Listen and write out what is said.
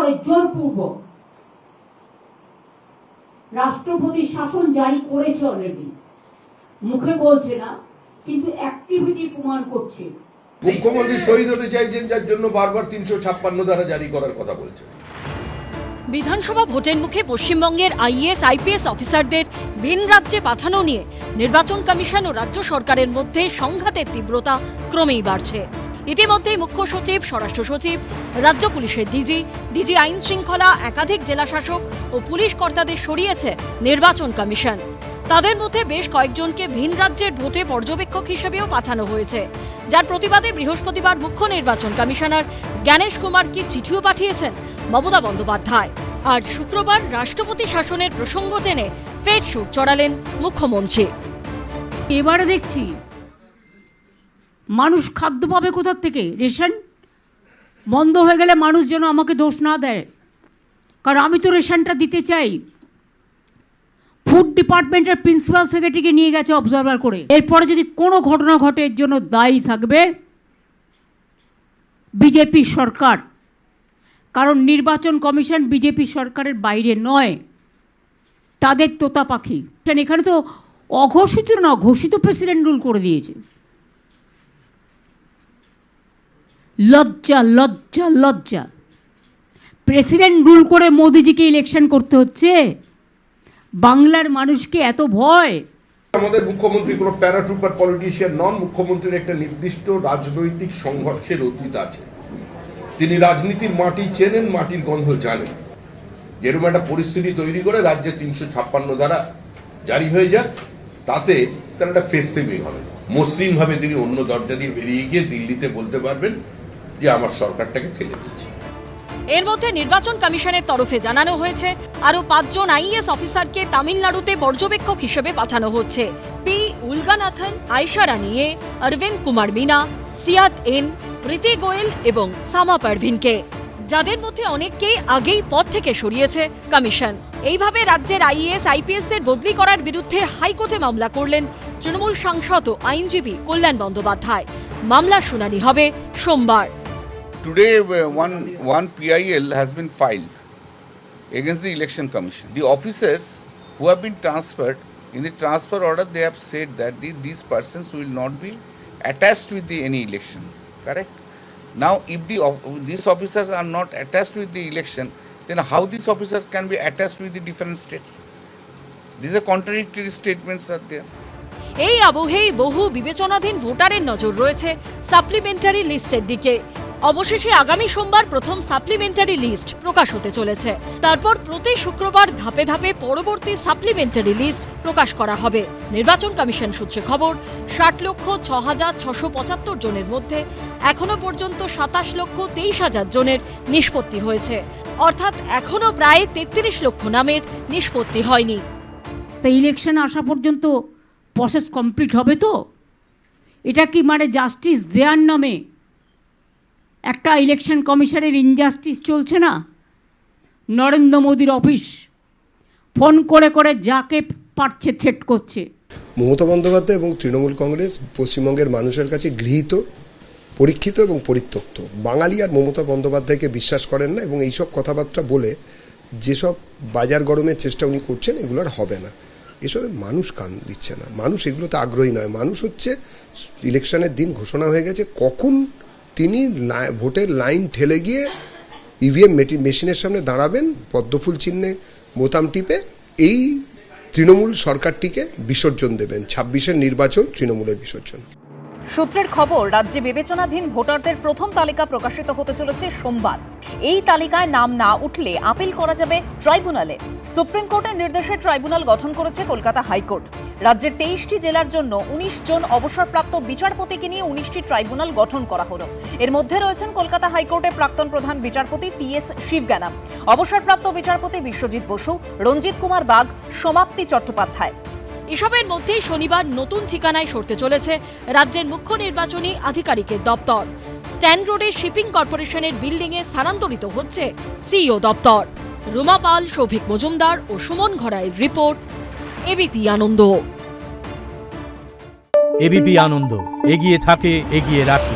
করে জোরপূর্বক রাষ্ট্রপতি শাসন জারি করেছে অলরেডি, মুখে বলছে না কিন্তু অ্যাক্টিভিটি প্রমাণ করছে। মুখ্যমন্ত্রী শহীদ হতে চাইছেন, যার জন্য বারবার ৩৫৬ ধারা জারি করার কথা বলছেন। বিধানসভা ভোটের মুখে পশ্চিমবঙ্গের আইএএস আইপিএস অফিসারদের ভিন রাজ্যে পাঠানো নিয়ে নির্বাচন কমিশন ও রাজ্য সরকারের মধ্যে সংঘাতের তীব্রতা ক্রমেই বাড়ছে। ইতিমধ্যেই মুখ্য সচিব, স্বরাষ্ট্র সচিব, রাজ্য পুলিশের ডিজি আইন শৃঙ্খলা, একাধিক জেলাশাসক ও পুলিশ কর্তাদের সরিয়েছে নির্বাচন কমিশন। তাদের মধ্যে বেশ কয়েকজনকে ভিন রাজ্যের ভোটে পর্যবেক্ষক হিসেবেও পাঠানো হয়েছে, যার প্রতিবাদে বৃহস্পতিবার মুখ্য নির্বাচন কমিশনার জ্ঞানেশ কুমারকে চিঠিও পাঠিয়েছেন মমতা বন্দ্যোপাধ্যায়। আর শুক্রবার রাষ্ট্রপতি শাসনের প্রসঙ্গ টেনে ফের সুর চড়ালেন মুখ্যমন্ত্রী। এবারে দেখছি মানুষ খাদ্য পাবে কোথার থেকে? রেশন বন্ধ হয়ে গেলে মানুষ যেন আমাকে দোষ না দেয়, কারণ আমি তো রেশনটা দিতে চাই। ফুড ডিপার্টমেন্টের প্রিন্সিপাল সেক্রেটারিকে নিয়ে গেছে অবজারভার করে। এরপরে যদি কোনো ঘটনা ঘটে এর জন্য দায়ী থাকবে বিজেপি সরকার, কারণ নির্বাচন কমিশন বিজেপি সরকারের বাইরে নয়, তাদের তোতা পাখি। এখানে তো অঘোষিত না, ঘোষিত প্রেসিডেন্ট রুল করে দিয়েছে। লজ্জা লজ্জা লজ্জা! প্রেসিডেন্ট রুল করে মোদিজিকে ইলেকশন করতে হচ্ছে। বাংলার মানুষকে এত ভয়! আমাদের মুখ্যমন্ত্রী কোনো প্যারাট্রুপার পলিটিশিয়ান নন। মুখ্যমন্ত্রীর একটা নির্দিষ্ট রাজনৈতিক সংঘর্ষের অতীত আছে। তিনি রাজনীতির মাটি চেনেন, মাটির গন্ধ জানেন। যেরকম একটা পরিস্থিতি তৈরি করে রাজ্যে ৩৫৬ ধারা জারি হয়ে যাক, তাতে তার একটা ফেস সেভিং হবে। মসৃণ ভাবে তিনি অন্য দরজা দিয়ে বেরিয়ে গিয়ে দিল্লিতে বলতে পারবেন যে আমার সরকারটাকে ফেলে দিয়েছে। এর মধ্যে নির্বাচন কমিশনের তরফে জানানো হয়েছে আরও ৫ জন আইএএস অফিসারকে তামিলনাড়ুতে পর্যবেক্ষক হিসেবে পাঠানো হচ্ছে। পি উলগানাথন, আয়শা রানী এ, অরবিন্দ কুমার মিনা, সিয়াদ এন, প্রীতি গোয়েল এবং সামা পারভিনকে, যাদের মধ্যে অনেককেই আগেই পদ থেকে সরিয়েছে কমিশন। এইভাবে রাজ্যের আইএএস আইপিএসদের বদলি করার বিরুদ্ধে হাইকোর্টে মামলা করলেন তৃণমূল সাংসদ ও আইনজীবী কল্যাণ বন্দ্যোপাধ্যায়। মামলার শুনানি হবে সোমবার। Today, one PIL has been filed against the Election Commission. The officers who have been transferred, in the transfer order, they have said that these persons will not be attached with any election. Correct? Now, if these officers are not attached with the election, then how these officers can be attached with the different states? These are contradictory statements are there. এই আবহেই বহু বিবেচনাধীন ভোটারের নজর রয়েছে supplementary লিস্টের দিকে। অবশেষে আগামী সোমবার প্রথম সাপ্লিমেন্টারি লিস্ট প্রকাশ হতে চলেছে। তারপর প্রতি শুক্রবার ধাপে ধাপে পরবর্তী সাপ্লিমেন্টারি লিস্ট প্রকাশ করা হবে। নির্বাচন কমিশন সূত্রে খবর, ৬০,৬৬,৬৭৫ জনের মধ্যে এখনো পর্যন্ত ২৭,২৩,০০০ জনের নিষ্পত্তি হয়েছে, অর্থাৎ এখনো প্রায় ৩৩ লক্ষ নামের নিষ্পত্তি হয়নি। তা ইলেকশন আসা পর্যন্ত প্রসেস কমপ্লিট হবে তো? এটা কি মানে জাস্টিস দেওয়ার নামে একটা ইলেকশন কমিশনের ইনজাস্টিস চলছে না? নরেন্দ্র মোদীর অফিস ফোন করে করে যাকে পারছে থ্রেট করছে। মমতা বন্দ্যোপাধ্যায় এবং তৃণমূল কংগ্রেস পশ্চিমবঙ্গের মানুষের কাছে গৃহীত, পরীক্ষিত এবং পরিত্যক্ত। বাঙালি আর মমতা বন্দ্যোপাধ্যায়কে বিশ্বাস করেন না, এবং এইসব কথাবার্তা বলে যেসব বাজার গরমের চেষ্টা উনি করছেন, এগুলো আর হবে না। এসবে মানুষ কান দিচ্ছে না, মানুষ এগুলোতে আগ্রহী নয়। মানুষ হচ্ছে ইলেকশনের দিন ঘোষণা হয়ে গেছে, কখন তিনি ভোটের লাইন ঠেলে গিয়ে ইভিএম মেশিনের সামনে দাঁড়াবেন, পদ্মফুল চিহ্নে বোতাম টিপে এই তৃণমূল সরকারটিকে বিসর্জন দেবেন। ২৬-এর নির্বাচন তৃণমূলের বিসর্জন। সূত্রের খবর, রাজ্যে বিবেচনাধীন ভোটারদের প্রথম তালিকা প্রকাশিত হতে চলেছে সোমবার। এই তালিকায় নাম না উঠলে আপিল করা যাবে ট্রাইব্যুনালে। সুপ্রিম কোর্টের নির্দেশে ট্রাইব্যুনাল গঠন করেছে কলকাতা হাইকোর্ট। রাজ্যের ২৩টি জেলার জন্য ১৯ জন অবসরপ্রাপ্ত বিচারপতিকে নিয়ে ১৯টি ট্রাইব্যুনাল গঠন করা হলো। এর মধ্যে রয়েছেন কলকাতা হাইকোর্টের প্রাক্তন প্রধান বিচারপতি টি.এস. শিবজ্ঞানম, অবসরপ্রাপ্ত বিচারপতি বিশ্বজিৎ বসু, রঞ্জিত কুমার বাগ, সমাপ্তি চট্টোপাধ্যায়। এসবের মধ্যেই শনিবার নতুন ঠিকানায় সরতে চলেছে রাজ্যের মুখ্য নির্বাচনী আধিকারিকের দপ্তর। স্ট্যান্ড রোডে শিপিং কর্পোরেশনের বিল্ডিংয়ে স্থানান্তরিত হচ্ছে সিইও দপ্তর। রুমা পাল, সৌভিক মজুমদার ও সুমন ঘড়াইয়ের রিপোর্ট, এবিপি আনন্দ। এবিপি আনন্দ, এগিয়ে থাকে, এগিয়ে রাখে।